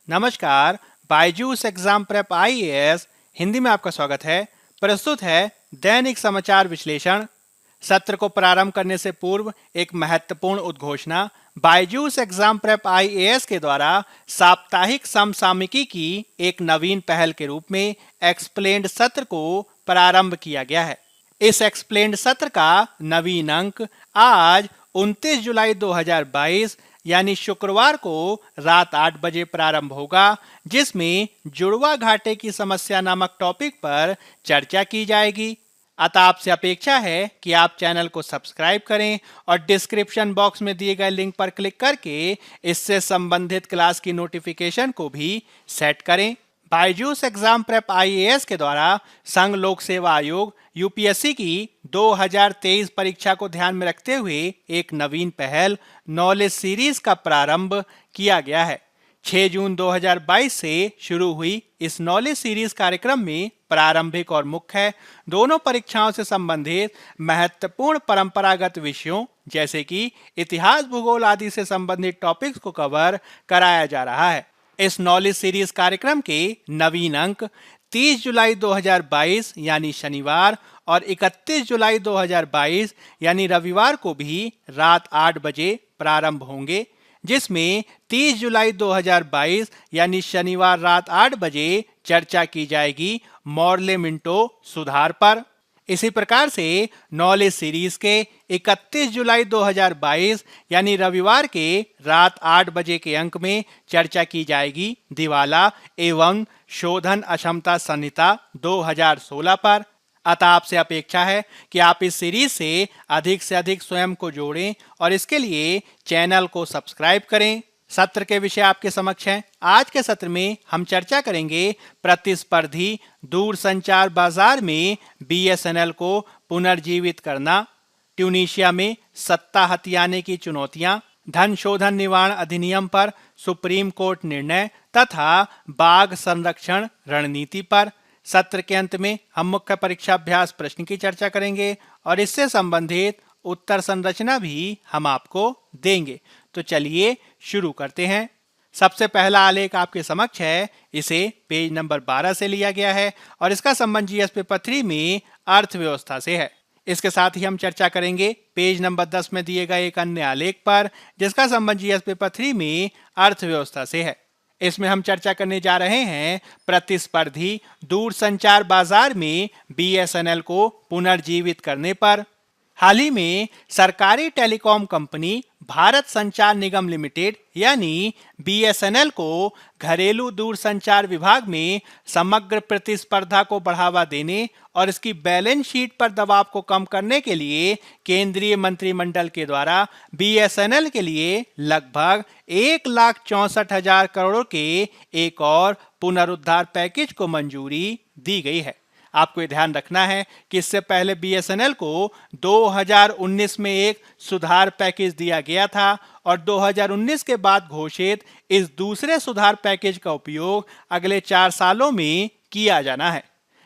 नमस्कार। Byju's exam prep IAS Hindi में आपका स्वागत है। प्रस्तुत है दैनिक समाचार विश्लेषण। सत्र को प्रारंभ करने से पूर्व एक महत्वपूर्ण उद्घोषणा। बायजूस एग्जाम प्रेप आईएएस के द्वारा साप्ताहिक समसामयिकी की एक नवीन पहल के रूप में एक्सप्लेन्ड सत्र को प्रारंभ किया गया है। इस एक्सप्लेन्ड सत्र का नवीन अंक आज 29 जुलाई 2022 यानी शुक्रवार को रात 8 बजे प्रारंभ होगा, जिसमें जुड़वा घाटे की समस्या नामक टॉपिक पर चर्चा की जाएगी। अतः आपसे अपेक्षा है कि आप चैनल को सब्सक्राइब करें और डिस्क्रिप्शन बॉक्स में दिए गए लिंक पर क्लिक करके इससे संबंधित क्लास की नोटिफिकेशन को भी सेट करें। बायजूस एग्जाम प्रेप आईएएस के द्वारा संघ लोक सेवा आयोग यूपीएससी की 2023 परीक्षा को ध्यान में रखते हुए एक नवीन पहल नॉलेज सीरीज का प्रारंभ किया गया है। 6 जून 2022 से शुरू हुई इस नॉलेज सीरीज कार्यक्रम में प्रारंभिक और मुख्य दोनों परीक्षाओं से संबंधित महत्वपूर्ण परंपरागत विषयों जैसे कि इतिहास, भूगोल आदि से संबंधित टॉपिक्स को कवर कराया जा रहा है। इस नॉलेज सीरीज कार्यक्रम के नवीन अंक 30 जुलाई 2022 यानी शनिवार और 31 जुलाई 2022 यानी रविवार को भी रात 8 बजे प्रारंभ होंगे, जिसमें 30 जुलाई 2022 यानी शनिवार रात 8 बजे चर्चा की जाएगी मॉर्ले मिंटो सुधार पर। इसी प्रकार से नॉलेज सीरीज के 31 जुलाई 2022 यानी रविवार के रात 8 बजे के अंक में चर्चा की जाएगी दिवाला एवं शोधन अक्षमता संहिता 2016 पर। अतः आपसे अपेक्षा है कि आप इस सीरीज से अधिक स्वयं को जोड़ें और इसके लिए चैनल को सब्सक्राइब करें। सत्र के विषय आपके समक्ष हैं। आज के सत्र में हम चर्चा करेंगे प्रतिस्पर्धी दूरसंचार बाजार में बीएसएनएल को पुनर्जीवित करना, ट्यूनीशिया में सत्ता हथियाने की चुनौतियां, धन शोधन निवारण अधिनियम पर सुप्रीम कोर्ट निर्णय तथा बाघ संरक्षण रणनीति पर। सत्र के अंत में हम मुख्य परीक्षाभ्यास प्रश्न की चर्चा करेंगे और इससे संबंधित उत्तर संरचना भी हम आपको देंगे। तो चलिए शुरू करते हैं। सबसे पहला आलेख आपके समक्ष है। इसे पेज नंबर 12 से लिया गया है और इसका संबंध जीएस पेपर 3 में अर्थव्यवस्था से है। इसके साथ ही हम चर्चा करेंगे पेज नंबर 10 में दिए गए एक अन्य आलेख पर, जिसका संबंध जीएस पेपर 3 में अर्थव्यवस्था से है। इसमें हम चर्चा करने जा रहे हैं प्रतिस्पर्धी दूरसंचार बाजार में बीएसएनएल को पुनर्जीवित करने पर। हाल ही में सरकारी टेलीकॉम कंपनी भारत संचार निगम लिमिटेड यानी बीएसएनएल को घरेलू दूरसंचार विभाग में समग्र प्रतिस्पर्धा को बढ़ावा देने और इसकी बैलेंस शीट पर दबाव को कम करने के लिए केंद्रीय मंत्रिमंडल के द्वारा बीएसएनएल के लिए लगभग 1,64,000 करोड़ के एक और पुनरुद्धार पैकेज को मंजूरी दी गई है। आपको ये ध्यान रखना है कि इससे पहले बीएसएनएल को 2019 में एक सुधार पैकेज दिया गया था और 2019 के बाद घोषित इस दूसरे सुधार पैकेज का उपयोग अगले 4 सालों में किया जाना है।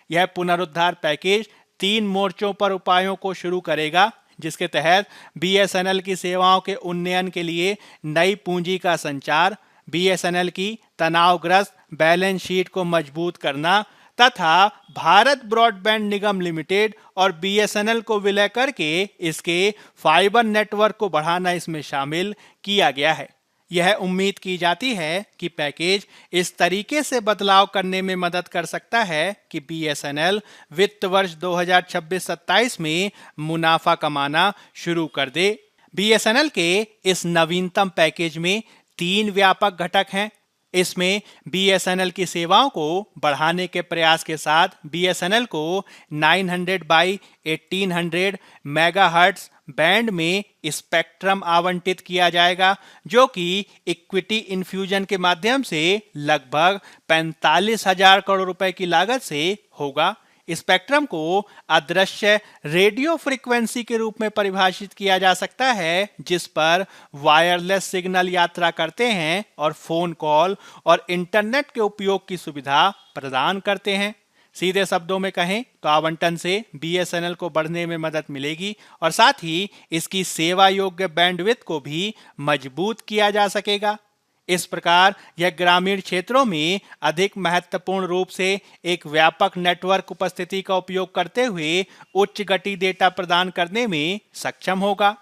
यह पुनरुद्धार पैकेज 3 मोर्चों पर उपायों को शुरू करेगा, जिसके तहत बीएसएनएल की सेवाओं के उन्नयन के लिए नई पूंजी का संचार, बीएसएनएल की तनावग्रस्त बैलेंस शीट को मजबूत करना तथा भारत ब्रॉडबैंड निगम लिमिटेड और बीएसएनएल को विलय करके इसके फाइबर नेटवर्क को बढ़ाना इसमें शामिल किया गया है। यह उम्मीद की जाती है कि पैकेज इस तरीके से बदलाव करने में मदद कर सकता है कि बीएसएनएल वित्त वर्ष 2026-27 में मुनाफा कमाना शुरू कर दे। बीएसएनएल के इस नवीनतम पैकेज में 3 व्यापक घटक हैं। इसमें बीएसएनएल की सेवाओं को बढ़ाने के प्रयास के साथ बीएसएनएल को 900 बाई 1800 मेगाहर्ट्ज बैंड में स्पेक्ट्रम आवंटित किया जाएगा, जो कि इक्विटी इन्फ्यूजन के माध्यम से लगभग 45,000 करोड़ रुपए की लागत से होगा। स्पेक्ट्रम को अदृश्य रेडियो फ्रीक्वेंसी के रूप में परिभाषित किया जा सकता है, जिस पर वायरलेस सिग्नल यात्रा करते हैं और फोन कॉल और इंटरनेट के उपयोग की सुविधा प्रदान करते हैं। सीधे शब्दों में कहें तो आवंटन से बीएसएनएल को बढ़ने में मदद मिलेगी और साथ ही इसकी सेवा योग्य बैंडविड्थ को भी मजबूत किया जा सकेगा। इस प्रकार यह ग्रामीण क्षेत्रों में अधिक महत्वपूर्ण रूप से एक व्यापक नेटवर्क उपस्थिति का उपयोग करते हुए उच्च गति डेटा प्रदान करने में सक्षम होगा।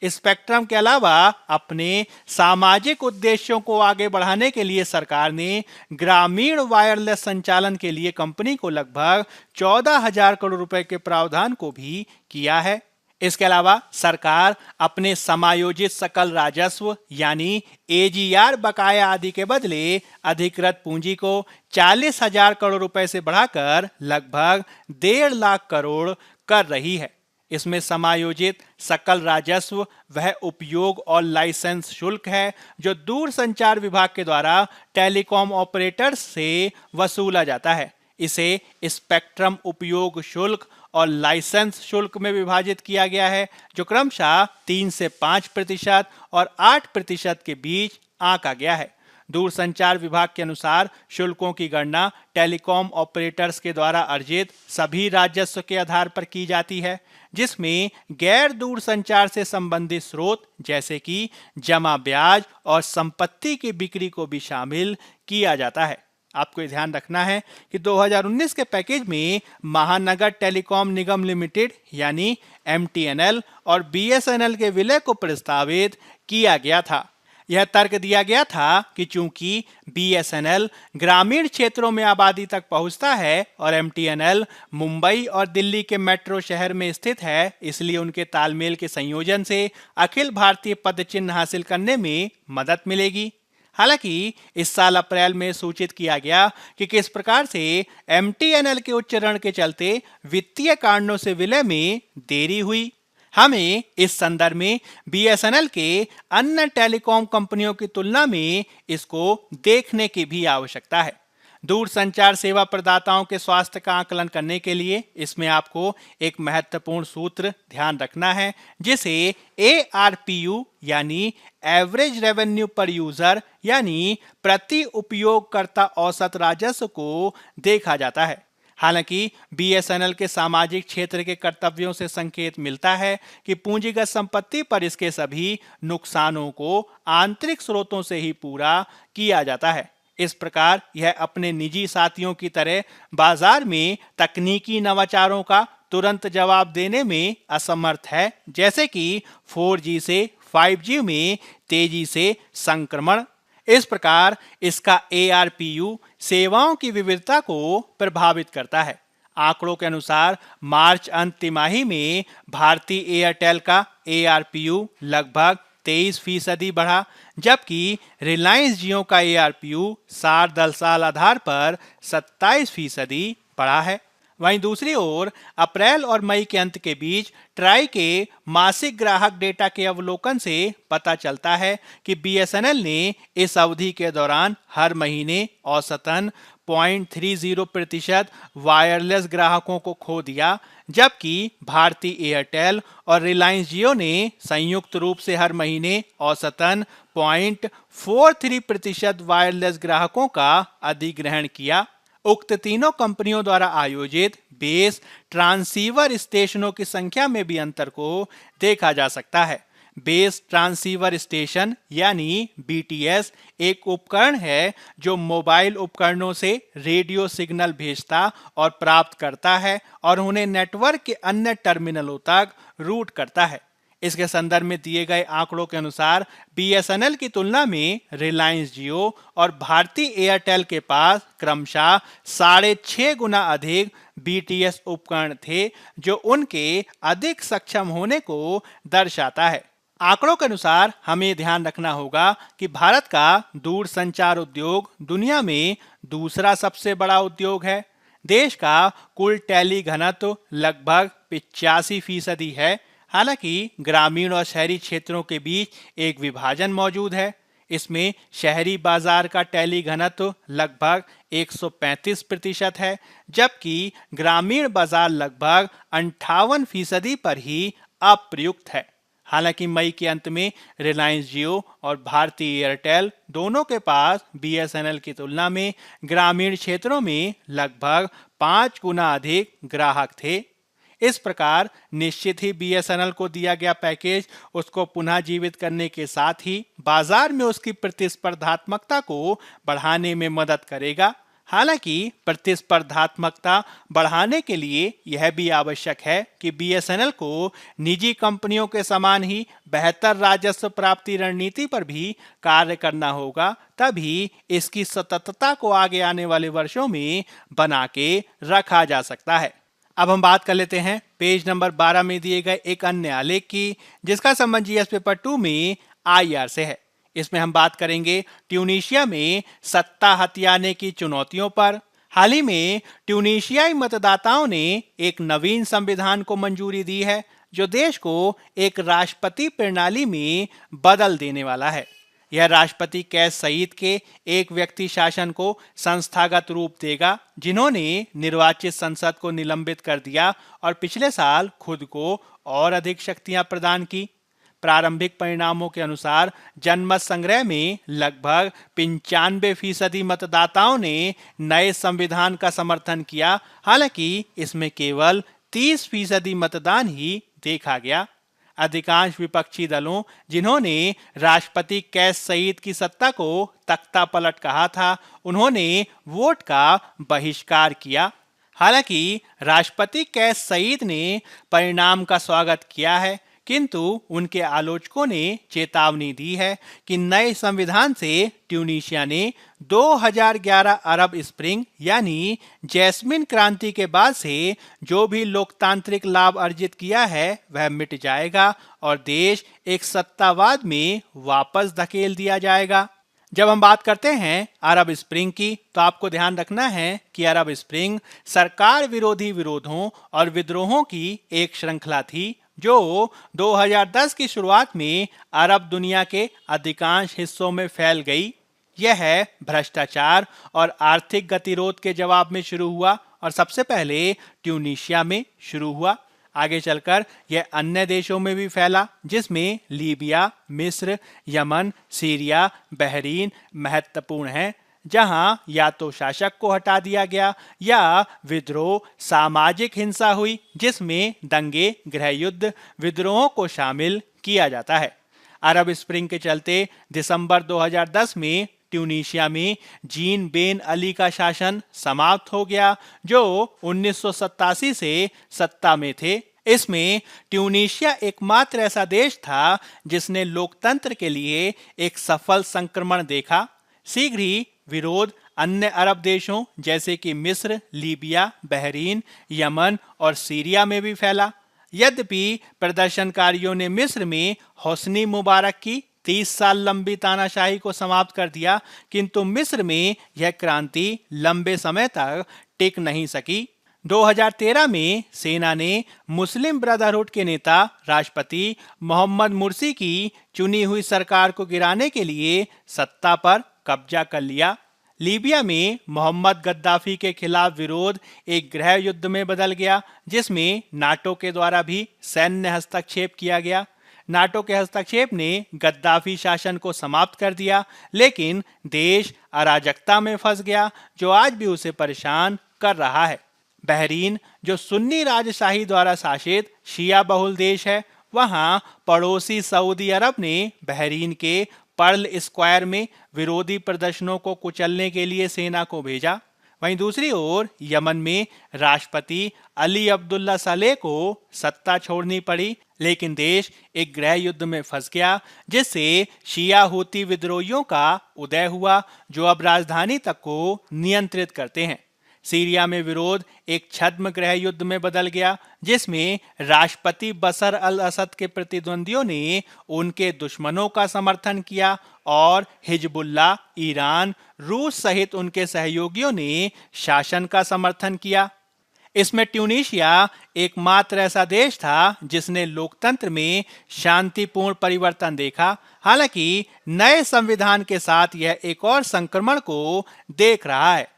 स्पेक्ट्रम के अलावा अपने सामाजिक उद्देश्यों को आगे बढ़ाने के लिए सरकार ने ग्रामीण वायरलेस संचालन के लिए कंपनी को लगभग 14,000 करोड़ रुपए के प्रावधान को भी किया है। इसके अलावा सरकार अपने समायोजित सकल राजस्व यानी एजीआर बकाया आदि के बदले अधिकृत पूंजी को 40,000 करोड़ रुपए से बढ़ाकर लगभग 1.5 लाख करोड़ कर रही है। इसमें समायोजित सकल राजस्व वह उपयोग और लाइसेंस शुल्क है जो दूरसंचार विभाग के द्वारा टेलीकॉम ऑपरेटर्स से वसूला जाता है। इसे स्पेक्ट्रम उपयोग शुल्क और लाइसेंस शुल्क में विभाजित किया गया है, जो क्रमशः 3 से 5% और 8% के बीच आंका गया है। दूरसंचार विभाग के अनुसार शुल्कों की गणना टेलीकॉम ऑपरेटर्स के द्वारा अर्जित सभी राजस्व के आधार पर की जाती है, जिसमें गैर दूरसंचार से संबंधित स्रोत जैसे कि जमा ब्याज और संपत्ति की बिक्री को भी शामिल किया जाता है। आपको ध्यान रखना है कि 2019 के पैकेज में महानगर टेलीकॉम निगम लिमिटेड यानी MTNL और BSNL के विलय को प्रस्तावित किया गया था। यह तर्क दिया गया था कि चूंकि BSNL ग्रामीण क्षेत्रों में आबादी तक पहुंचता है और MTNL मुंबई और दिल्ली के मेट्रो शहर में स्थित है, इसलिए उनके तालमेल के संयोजन से अखिल भारतीय पद चिन्ह हासिल करने में मदद मिलेगी। हालांकि इस साल अप्रैल में सूचित किया गया कि किस प्रकार से MTNL के उच्च ऋण के चलते वित्तीय कारणों से विलय में देरी हुई। हमें इस संदर्भ में BSNL के अन्य टेलीकॉम कंपनियों की तुलना में इसको देखने की भी आवश्यकता है। दूरसंचार सेवा प्रदाताओं के स्वास्थ्य का आकलन करने के लिए इसमें आपको एक महत्वपूर्ण सूत्र ध्यान रखना है, जिसे ARPU यानी एवरेज रेवेन्यू पर यूजर यानी प्रति उपयोगकर्ता औसत राजस्व को देखा जाता है। हालांकि BSNL के सामाजिक क्षेत्र के कर्तव्यों से संकेत मिलता है कि पूंजीगत संपत्ति पर इसके सभी नुकसानों को आंतरिक स्रोतों से ही पूरा किया जाता है। इस प्रकार यह अपने निजी साथियों की तरह बाजार में तकनीकी नवाचारों का तुरंत जवाब देने में असमर्थ है, जैसे कि 4G से 5G में तेजी से संक्रमण। इस प्रकार इसका ARPU सेवाओं की विविधता को प्रभावित करता है। आंकड़ों के अनुसार मार्च अंत तिमाही में भारती एयरटेल का ARPU लगभग 23% बढ़ा, जबकि रिलायंस जियो का ARPU 60 साल आधार पर 27% बढ़ा है। वहीं दूसरी ओर अप्रैल और मई के अंत के बीच ट्राई के मासिक ग्राहक डेटा के अवलोकन से पता चलता है कि BSNL ने इस अवधि के दौरान हर महीने औसतन 0.30% वायरलेस ग्राहकों को खो दिया, जबकि भारती एयरटेल और रिलायंस जियो ने संयुक्त रूप से हर महीने औसतन 0.43% वायरलेस ग्राहकों का अधिग्रहण किया। उक्त तीनों कंपनियों द्वारा आयोजित बेस ट्रांसीवर स्टेशनों की संख्या में भी अंतर को देखा जा सकता है। बेस ट्रांसीवर स्टेशन यानी BTS एक उपकरण है जो मोबाइल उपकरणों से रेडियो सिग्नल भेजता और प्राप्त करता है और उन्हें नेटवर्क के अन्य टर्मिनलों तक रूट करता है। इसके संदर्भ में दिए गए आंकड़ों के अनुसार BSNL की तुलना में रिलायंस जियो और भारती एयरटेल के पास क्रमशः 6.5 गुना अधिक BTS उपकरण थे, जो उनके अधिक सक्षम होने को दर्शाता है। आंकड़ों के अनुसार हमें ध्यान रखना होगा कि भारत का दूरसंचार उद्योग दुनिया में दूसरा सबसे बड़ा उद्योग है। देश का कुल टेली घनत्व लगभग 85% है। हालांकि ग्रामीण और शहरी क्षेत्रों के बीच एक विभाजन मौजूद है। इसमें शहरी बाजार का टेली घनत्व लगभग 135% है, जबकि ग्रामीण बाजार लगभग 58% पर ही अप्रयुक्त है। हालांकि मई के अंत में रिलायंस जियो और भारती एयरटेल दोनों के पास BSNL की तुलना में ग्रामीण क्षेत्रों में लगभग 5 गुना अधिक ग्राहक थे। इस प्रकार निश्चित ही बीएसएनएल को दिया गया पैकेज उसको पुनः जीवित करने के साथ ही बाजार में उसकी प्रतिस्पर्धात्मकता को बढ़ाने में मदद करेगा। हालांकि प्रतिस्पर्धात्मकता बढ़ाने के लिए यह भी आवश्यक है कि बीएसएनएल को निजी कंपनियों के समान ही बेहतर राजस्व प्राप्ति रणनीति पर भी कार्य करना होगा, तभी इसकी सततता को आगे आने वाले वर्षों में बना के रखा जा सकता है। अब हम बात कर लेते हैं पेज नंबर 12 में दिए गए एक अन्य आलेख की, जिसका संबंध जीएस पेपर 2 में आईआर से है। इसमें हम बात करेंगे ट्यूनीशिया में सत्ता हथियाने की चुनौतियों पर। हाल ही में ट्यूनीशियाई मतदाताओं ने एक नवीन संविधान को मंजूरी दी है, जो देश को एक राष्ट्रपति प्रणाली में बदल देने वाला है। यह राष्ट्रपति कैस सईद के एक व्यक्ति शासन को संस्थागत रूप देगा, जिन्होंने निर्वाचित संसद को निलंबित कर दिया और पिछले साल खुद को और अधिक शक्तियां प्रदान की। प्रारंभिक परिणामों के अनुसार जनमत संग्रह में लगभग 95% मतदाताओं ने नए संविधान का समर्थन किया। हालांकि इसमें केवल 30% मतदान ही देखा गया। अधिकांश विपक्षी दलों, जिन्होंने राष्ट्रपति कैस सईद की सत्ता को तख्ता पलट कहा था, उन्होंने वोट का बहिष्कार किया। हालांकि राष्ट्रपति कैस सईद ने परिणाम का स्वागत किया है, किंतु उनके आलोचकों ने चेतावनी दी है कि नए संविधान से ट्यूनीशिया ने 2011 अरब स्प्रिंग यानी जैस्मिन क्रांति के बाद से जो भी लोकतांत्रिक लाभ अर्जित किया है वह मिट जाएगा और देश एक सत्तावाद में वापस धकेल दिया जाएगा। जब हम बात करते हैं अरब स्प्रिंग की, तो आपको ध्यान रखना है कि अरब स्प्रिंग सरकार विरोधी विरोधों और विद्रोहों की एक श्रृंखला थी, जो 2010 की शुरुआत में अरब दुनिया के अधिकांश हिस्सों में फैल गई। यह भ्रष्टाचार और आर्थिक गतिरोध के जवाब में शुरू हुआ और सबसे पहले ट्यूनीशिया में शुरू हुआ। आगे चलकर यह अन्य देशों में भी फैला, जिसमें लीबिया, मिस्र, यमन, सीरिया, बहरीन महत्वपूर्ण है, जहां या तो शासक को हटा दिया गया या विद्रोह, सामाजिक हिंसा हुई, जिसमें दंगे, गृहयुद्ध, विद्रोहों को शामिल किया जाता है। अरब स्प्रिंग के चलते दिसंबर 2010 में ट्यूनीशिया में जीन बेन अली का शासन समाप्त हो गया, जो 1987 से सत्ता में थे। इसमें ट्यूनीशिया एकमात्र ऐसा देश था जिसने लोकतंत्र के लिए एक सफल संक्रमण देखा। शीघ्र ही विरोध अन्य अरब देशों जैसे कि मिस्र, लीबिया, बहरीन, यमन और सीरिया में भी फैला। यद्यपि प्रदर्शनकारियों ने मिस्र में होस्नी मुबारक की 30 साल लंबी तानाशाही को समाप्त कर दिया, किंतु मिस्र में यह क्रांति लंबे समय तक टिक नहीं सकी। 2013 में सेना ने मुस्लिम ब्रदरहुड के नेता राष्ट्रपति मोहम्मद मुर्सी की चुनी हुई सरकार को गिराने के लिए सत्ता पर कब्जा कर लिया। लीबिया में मोहम्मद गद्दाफी के खिलाफ विरोध एक गृह युद्ध में बदल गया, जिसमें नाटो के द्वारा भी सैन्य हस्तक्षेप किया गया। नाटो के हस्तक्षेप ने गद्दाफी शासन को समाप्त कर दिया, लेकिन देश अराजकता में फंस गया, जो आज भी उसे परेशान कर रहा है। बहरीन, जो सुन्नी राजशाही द्वारा शासित शिया बहुल देश है, वहां पड़ोसी सऊदी अरब ने बहरीन के पर्ल स्क्वायर में विरोधी प्रदर्शनों को कुचलने के लिए सेना को भेजा। वहीं दूसरी ओर यमन में राष्ट्रपति अली अब्दुल्ला सालेह को सत्ता छोड़नी पड़ी, लेकिन देश एक गृह युद्ध में फंस गया, जिससे शिया हूती विद्रोहियों का उदय हुआ, जो अब राजधानी तक को नियंत्रित करते हैं। सीरिया में विरोध एक छद्म गृह युद्ध में बदल गया, जिसमें राष्ट्रपति बशर अल असद के प्रतिद्वंदियों ने उनके दुश्मनों का समर्थन किया और हिजबुल्लाह, ईरान, रूस सहित उनके सहयोगियों ने शासन का समर्थन किया। इसमें ट्यूनीशिया एकमात्र ऐसा देश था जिसने लोकतंत्र में शांतिपूर्ण परिवर्तन देखा। हालांकि नए संविधान के साथ यह एक और संक्रमण को देख रहा है।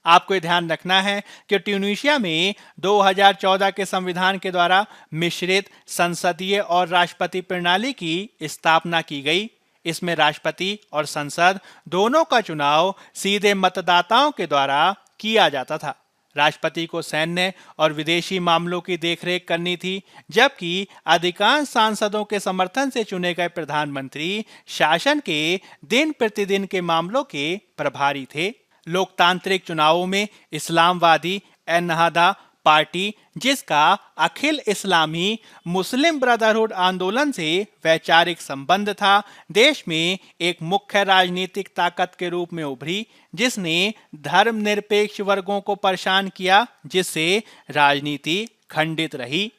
आपको ध्यान रखना है कि ट्यूनीशिया में 2014 के संविधान के द्वारा मिश्रित संसदीय और राष्ट्रपति प्रणाली की स्थापना की गई। इसमें राष्ट्रपति और संसद दोनों का चुनाव सीधे मतदाताओं के द्वारा किया जाता था। राष्ट्रपति को सैन्य और विदेशी मामलों की देखरेख करनी थी, जबकि अधिकांश सांसदों के समर्थन से चुने गए प्रधानमंत्री शासन के दिन प्रतिदिन के मामलों के प्रभारी थे। लोकतांत्रिक चुनावों में इस्लामवादी एन्नहदा पार्टी, जिसका अखिल इस्लामी मुस्लिम ब्रदरहुड आंदोलन से वैचारिक संबंध था, देश में एक मुख्य राजनीतिक ताकत के रूप में उभरी, जिसने धर्मनिरपेक्ष वर्गों को परेशान किया, जिससे राजनीति खंडित रही।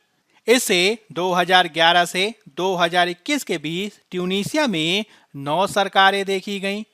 इससे 2011 से 2021 के बीच ट्यूनीशिया में 9 सरकारें देखी गईं।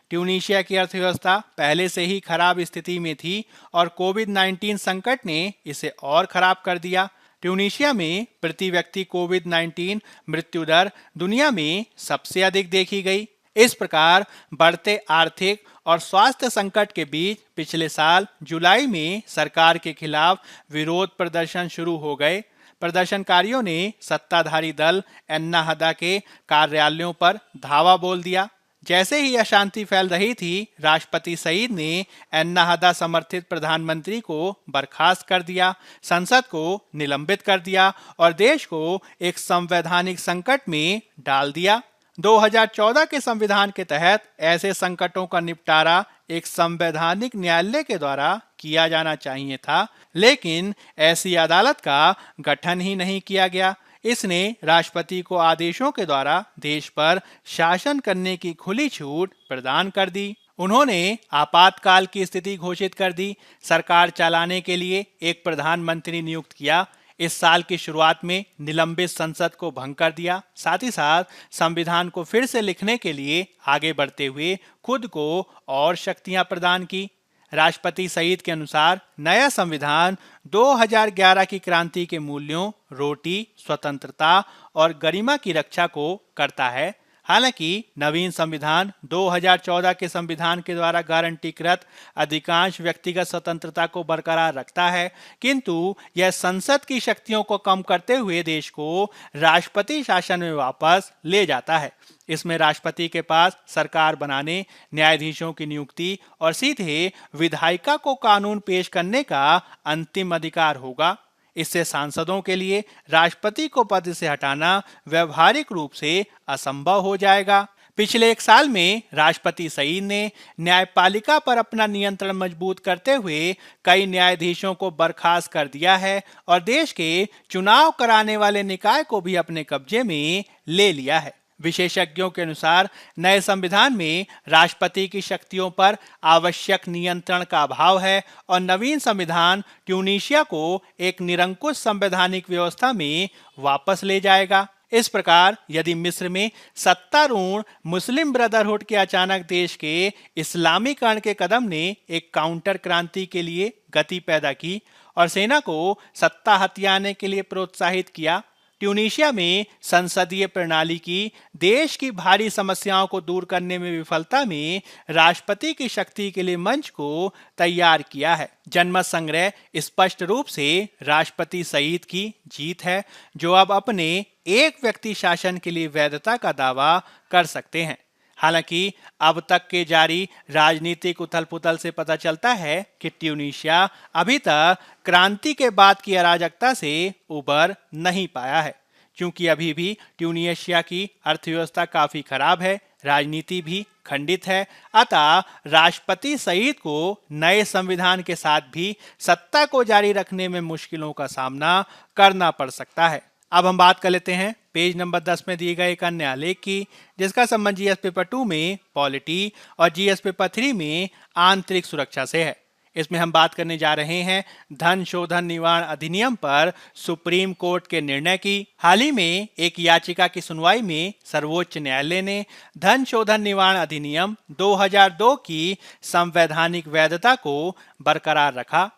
ट्यूनीशिया की अर्थव्यवस्था पहले से ही खराब स्थिति में थी और कोविड-19 संकट ने इसे और खराब कर दिया। ट्यूनीशिया में प्रति व्यक्ति कोविड-19 मृत्यु दर दुनिया में सबसे अधिक देखी गई। इस प्रकार बढ़ते आर्थिक और स्वास्थ्य संकट के बीच पिछले साल जुलाई में सरकार के खिलाफ विरोध प्रदर्शन शुरू हो गए। प्रदर्शनकारियों ने सत्ताधारी दल एन्नाहदा के कार्यालयों पर धावा बोल दिया। जैसे ही अशांति फैल रही थी, राष्ट्रपति सईद ने एन्नाहदा समर्थित प्रधानमंत्री को बर्खास्त कर दिया, संसद को निलंबित कर दिया और देश को एक संवैधानिक संकट में डाल दिया। 2014 के संविधान के तहत ऐसे संकटों का निपटारा एक संवैधानिक न्यायालय के द्वारा किया जाना चाहिए था, लेकिन ऐसी अदालत का गठन ही नहीं किया गया। इसने राष्ट्रपति को आदेशों के द्वारा देश पर शासन करने की खुली छूट प्रदान कर दी। उन्होंने आपातकाल की स्थिति घोषित कर दी, सरकार चलाने के लिए एक प्रधानमंत्री नियुक्त किया, इस साल की शुरुआत में निलंबित संसद को भंग कर दिया, साथ ही साथ संविधान को फिर से लिखने के लिए आगे बढ़ते हुए खुद को और शक्तियां प्रदान की। राष्ट्रपति सईद के अनुसार नया संविधान 2011 की क्रांति के मूल्यों, रोटी, स्वतंत्रता और गरिमा की रक्षा को करता है। हालांकि नवीन संविधान 2014 के संविधान के द्वारा गारंटीकृत अधिकांश व्यक्तिगत स्वतंत्रता को बरकरार रखता है, किंतु यह संसद की शक्तियों को कम करते हुए देश को राष्ट्रपति शासन में वापस ले जाता है। इसमें राष्ट्रपति के पास सरकार बनाने, न्यायाधीशों की नियुक्ति और सीधे विधायिका को कानून पेश करने का अंतिम अधिकार होगा। इससे सांसदों के लिए राष्ट्रपति को पद से हटाना व्यवहारिक रूप से असंभव हो जाएगा। पिछले एक साल में राष्ट्रपति सईद ने न्यायपालिका पर अपना नियंत्रण मजबूत करते हुए कई न्यायाधीशों को बर्खास्त कर दिया है और देश के चुनाव कराने वाले निकाय को भी अपने कब्जे में ले लिया है। विशेषज्ञों के अनुसार नए संविधान में राष्ट्रपति की शक्तियों पर आवश्यक नियंत्रण का अभाव है और नवीन संविधान ट्यूनीशिया को एक निरंकुश संवैधानिक व्यवस्था में वापस ले जाएगा। इस प्रकार यदि मिस्र में सत्तारूढ़ मुस्लिम ब्रदरहुड के अचानक देश के इस्लामीकरण के कदम ने एक काउंटर क्रांति के लिए गति पैदा की और सेना को सत्ता हथियाने के लिए प्रोत्साहित किया, ट्यूनीशिया में संसदीय प्रणाली की देश की भारी समस्याओं को दूर करने में विफलता में राष्ट्रपति की शक्ति के लिए मंच को तैयार किया है। जनमत संग्रह स्पष्ट रूप से राष्ट्रपति सईद की जीत है, जो अब अपने एक व्यक्ति शासन के लिए वैधता का दावा कर सकते हैं। हालांकि अब तक के जारी राजनीतिक उथल-पुथल से पता चलता है कि ट्यूनीशिया अभी तक क्रांति के बाद की अराजकता से उबर नहीं पाया है, क्योंकि अभी भी ट्यूनीशिया की अर्थव्यवस्था काफी खराब है, राजनीति भी खंडित है। अतः राष्ट्रपति सईद को नए संविधान के साथ भी सत्ता को जारी रखने में मुश्किलों का सामना करना पड़ सकता है। अब हम बात कर लेते हैं पेज नंबर 10 में दिए गए एक अन्य आलेख की, जिसका संबंध जीएस पेपर 2 में पॉलिटी और जीएस पेपर 3 में आंतरिक सुरक्षा से है। इसमें हम बात करने जा रहे हैं धन शोधन निवारण अधिनियम पर सुप्रीम कोर्ट के निर्णय की। हाल ही में एक याचिका की सुनवाई में सर्वोच्च न्यायालय ने धन शोधन निवारण अधिनियम 2002 की संवैधानिक वैधता को बरकरार रखा।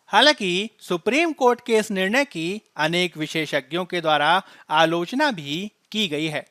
हालांकि सुप्रीम कोर्ट के इस निर्णय की अनेक विशेषज्ञों के द्वारा आलोचना भी की गई है।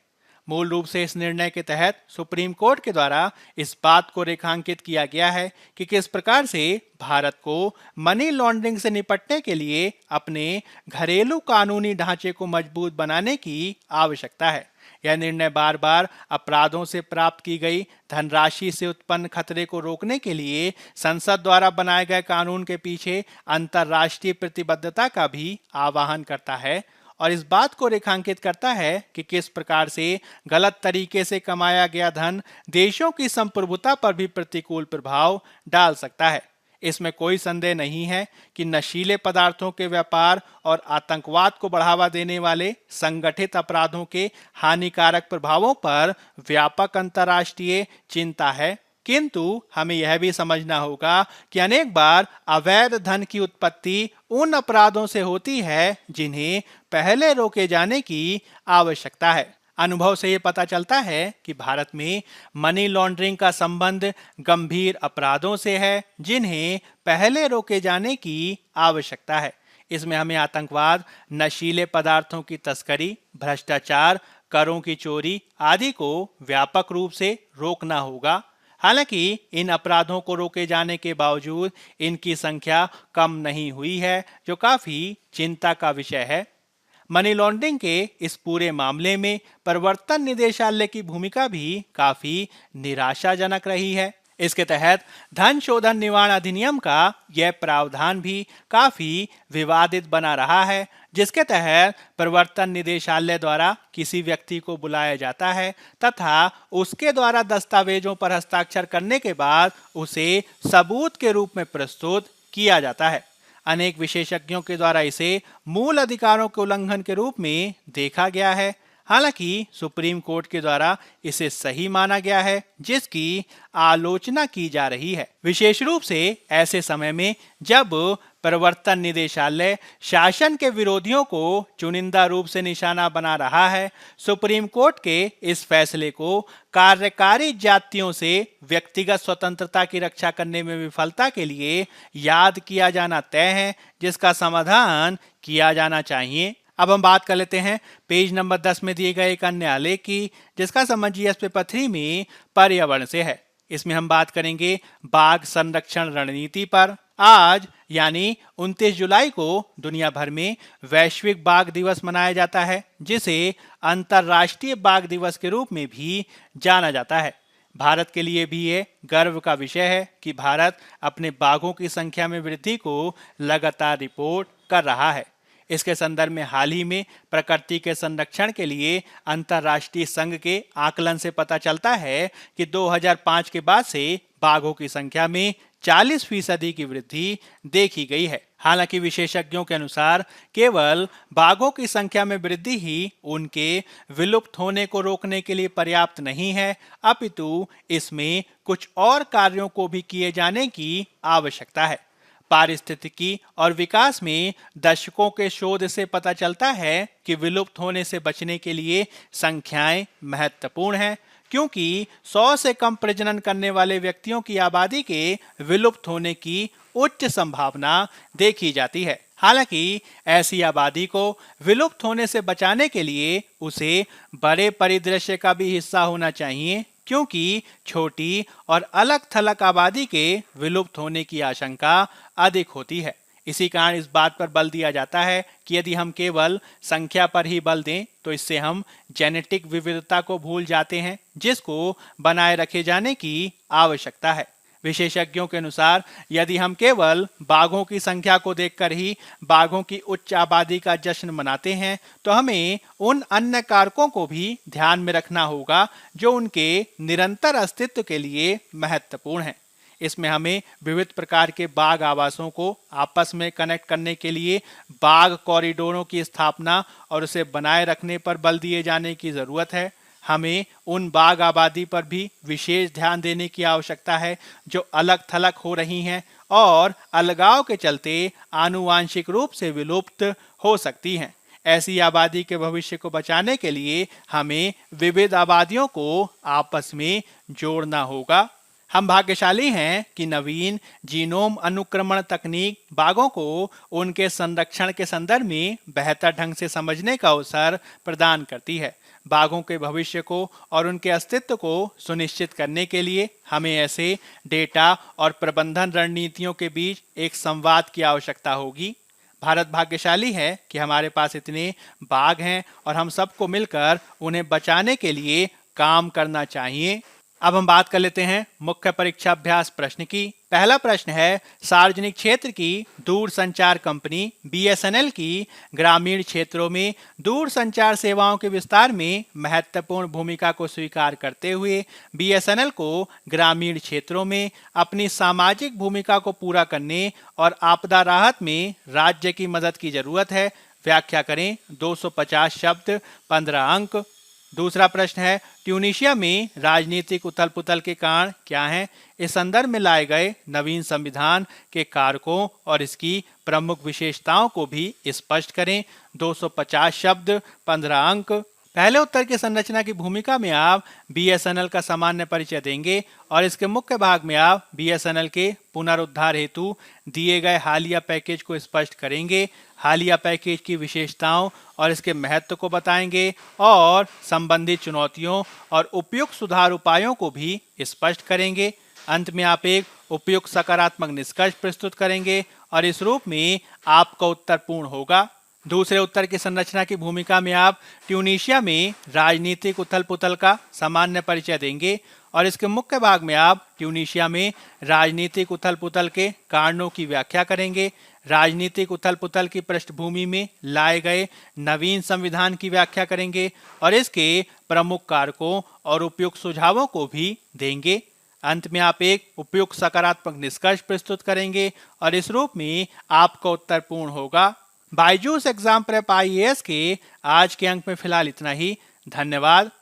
मूल रूप से इस निर्णय के तहत सुप्रीम कोर्ट के द्वारा इस बात को रेखांकित किया गया है कि किस प्रकार से भारत को मनी लॉन्ड्रिंग से निपटने के लिए अपने घरेलू कानूनी ढांचे को मजबूत बनाने की आवश्यकता है। यह निर्णय बार बार अपराधों से प्राप्त की गई धनराशि से उत्पन्न खतरे को रोकने के लिए संसद द्वारा बनाए गए कानून के पीछे अंतर्राष्ट्रीय प्रतिबद्धता का भी आह्वान करता है और इस बात को रेखांकित करता है कि किस प्रकार से गलत तरीके से कमाया गया धन देशों की संप्रभुता पर भी प्रतिकूल प्रभाव डाल सकता है। इसमें कोई संदेह नहीं है कि नशीले पदार्थों के व्यापार और आतंकवाद को बढ़ावा देने वाले संगठित अपराधों के हानिकारक प्रभावों पर व्यापक अंतर्राष्ट्रीय चिंता है, किंतु हमें यह भी समझना होगा कि अनेक बार अवैध धन की उत्पत्ति उन अपराधों से होती है जिन्हें पहले रोके जाने की आवश्यकता है। अनुभव से ये पता चलता है कि भारत में मनी लॉन्ड्रिंग का संबंध गंभीर अपराधों से है जिन्हें पहले रोके जाने की आवश्यकता है। इसमें हमें आतंकवाद, नशीले पदार्थों की तस्करी, भ्रष्टाचार, करों की चोरी आदि को व्यापक रूप से रोकना होगा। हालांकि इन अपराधों को रोके जाने के बावजूद इनकी संख्या कम नहीं हुई है, जो काफी चिंता का विषय है। मनी लॉन्ड्रिंग के इस पूरे मामले में प्रवर्तन निदेशालय की भूमिका भी काफी निराशाजनक रही है। इसके तहत धन शोधन निवारण अधिनियम का यह प्रावधान भी काफी विवादित बना रहा है, जिसके तहत प्रवर्तन निदेशालय द्वारा किसी व्यक्ति को बुलाया जाता है तथा उसके द्वारा दस्तावेजों पर हस्ताक्षर करने के बाद उसे सबूत के रूप में प्रस्तुत किया जाता है। अनेक विशेषज्ञों के द्वारा इसे मूल अधिकारों के उल्लंघन के रूप में देखा गया है। हालांकि सुप्रीम कोर्ट के द्वारा इसे सही माना गया है, जिसकी आलोचना की जा रही है, विशेष रूप से ऐसे समय में जब प्रवर्तन निदेशालय शासन के विरोधियों को चुनिंदा रूप से निशाना बना रहा है। सुप्रीम कोर्ट के इस फैसले को कार्यकारी जातियों से व्यक्तिगत स्वतंत्रता की रक्षा करने में विफलता के लिए याद किया जाना तय है, जिसका समाधान किया जाना चाहिए। अब हम बात कर लेते हैं पेज नंबर 10 में दिए गए एक अन्य आलेख की, जिसका संबंध जीएस पेपर 3 में पर्यावरण से है। इसमें हम बात करेंगे बाघ संरक्षण रणनीति पर। आज यानी 29 जुलाई को दुनिया भर में वैश्विक बाघ दिवस मनाया जाता है, जिसे अंतर्राष्ट्रीय बाघ दिवस के रूप में भी जाना जाता है। भारत के लिए भी ये गर्व का विषय है कि भारत अपने बाघों की संख्या में वृद्धि को लगातार रिपोर्ट कर रहा है। इसके संदर्भ में हाल ही में प्रकृति के संरक्षण के लिए अंतर्राष्ट्रीय संघ के आकलन से पता चलता है कि 2005 के बाद से बाघों की संख्या में 40% की वृद्धि देखी गई है। हालांकि विशेषज्ञों के अनुसार केवल बाघों की संख्या में वृद्धि ही उनके विलुप्त होने को रोकने के लिए पर्याप्त नहीं है, अपितु इसमें कुछ और कार्यों को भी किए जाने की आवश्यकता है। पारिस्थितिकी और विकास में दशकों के शोध से पता चलता है कि विलुप्त होने से बचने के लिए संख्याएं महत्वपूर्ण हैं, क्योंकि 100 से कम प्रजनन करने वाले व्यक्तियों की आबादी के विलुप्त होने की उच्च संभावना देखी जाती है। हालांकि ऐसी आबादी को विलुप्त होने से बचाने के लिए उसे बड़े परिदृश्य का भी हिस्सा होना चाहिए, क्योंकि छोटी और अलग थलग आबादी के विलुप्त होने की आशंका अधिक होती है। इसी कारण इस बात पर बल दिया जाता है कि यदि हम केवल संख्या पर ही बल दें तो इससे हम जेनेटिक विविधता को भूल जाते हैं, जिसको बनाए रखे जाने की आवश्यकता है। विशेषज्ञों के अनुसार यदि हम केवल बाघों की संख्या को देखकर ही बाघों की उच्च आबादी का जश्न मनाते हैं, तो हमें उन अन्य कारकों को भी ध्यान में रखना होगा जो उनके निरंतर अस्तित्व के लिए महत्वपूर्ण हैं। इसमें हमें विविध प्रकार के बाघ आवासों को आपस में कनेक्ट करने के लिए बाघ कॉरिडोरों की स्थापना और उसे बनाए रखने पर बल दिए जाने की जरूरत है। हमें उन बाघ आबादी पर भी विशेष ध्यान देने की आवश्यकता है जो अलग थलग हो रही हैं और अलगाव के चलते आनुवांशिक रूप से विलुप्त हो सकती हैं। ऐसी आबादी के भविष्य को बचाने के लिए हमें विविध आबादियों को आपस में जोड़ना होगा। हम भाग्यशाली हैं कि नवीन जीनोम अनुक्रमण तकनीक बाघों को उनके संरक्षण के संदर्भ में बेहतर ढंग से समझने का अवसर प्रदान करती है। बाघों के भविष्य को और उनके अस्तित्व को सुनिश्चित करने के लिए हमें ऐसे डेटा और प्रबंधन रणनीतियों के बीच एक संवाद की आवश्यकता होगी। भारत भाग्यशाली है कि हमारे पास इतने बाघ हैं और हम सबको मिलकर उन्हें बचाने के लिए काम करना चाहिए। अब हम बात कर लेते हैं मुख्य परीक्षा अभ्यास प्रश्न की। पहला प्रश्न है, सार्वजनिक क्षेत्र की दूर संचार कंपनी BSNL की ग्रामीण क्षेत्रों में दूर संचार सेवाओं के विस्तार में महत्वपूर्ण भूमिका को स्वीकार करते हुए BSNL को ग्रामीण क्षेत्रों में अपनी सामाजिक भूमिका को पूरा करने और आपदा राहत में राज्य की मदद की जरूरत है। व्याख्या करें। 250 शब्द, 15 अंक। दूसरा प्रश्न है, ट्यूनीशिया में राजनीतिक उथल पुथल के कारण क्या हैं? इस संदर्भ में लाए गए नवीन संविधान के कारकों और इसकी प्रमुख विशेषताओं को भी स्पष्ट करें। 250 शब्द, 15 अंक। पहले उत्तर की संरचना की भूमिका में आप BSNL का सामान्य परिचय देंगे और इसके मुख्य भाग में आप BSNL के पुनरुद्धार हेतु दिए गए हालिया पैकेज को स्पष्ट करेंगे, हालिया पैकेज की विशेषताओं और इसके महत्व को बताएंगे और संबंधित चुनौतियों और उपयुक्त सुधार उपायों को भी स्पष्ट करेंगे। अंत में आप एक उपयुक्त सकारात्मक निष्कर्ष प्रस्तुत करेंगे और इस रूप में आपका उत्तर पूर्ण होगा। दूसरे उत्तर की संरचना की भूमिका में आप ट्यूनीशिया में राजनीतिक उथल पुथल का सामान्य परिचय देंगे और इसके मुख्य भाग में आप ट्यूनीशिया में राजनीतिक उथल पुथल के कारणों की व्याख्या करेंगे, राजनीतिक उथल पुथल की पृष्ठभूमि में लाए गए नवीन संविधान की व्याख्या करेंगे और इसके प्रमुख कारकों और उपयुक्त सुझावों को भी देंगे। अंत में आप एक उपयुक्त सकारात्मक निष्कर्ष प्रस्तुत करेंगे और इस रूप में आपका उत्तर पूर्ण होगा। बायजूस एग्जाम प्रेप IAS के आज के अंक में फिलहाल इतना ही। धन्यवाद।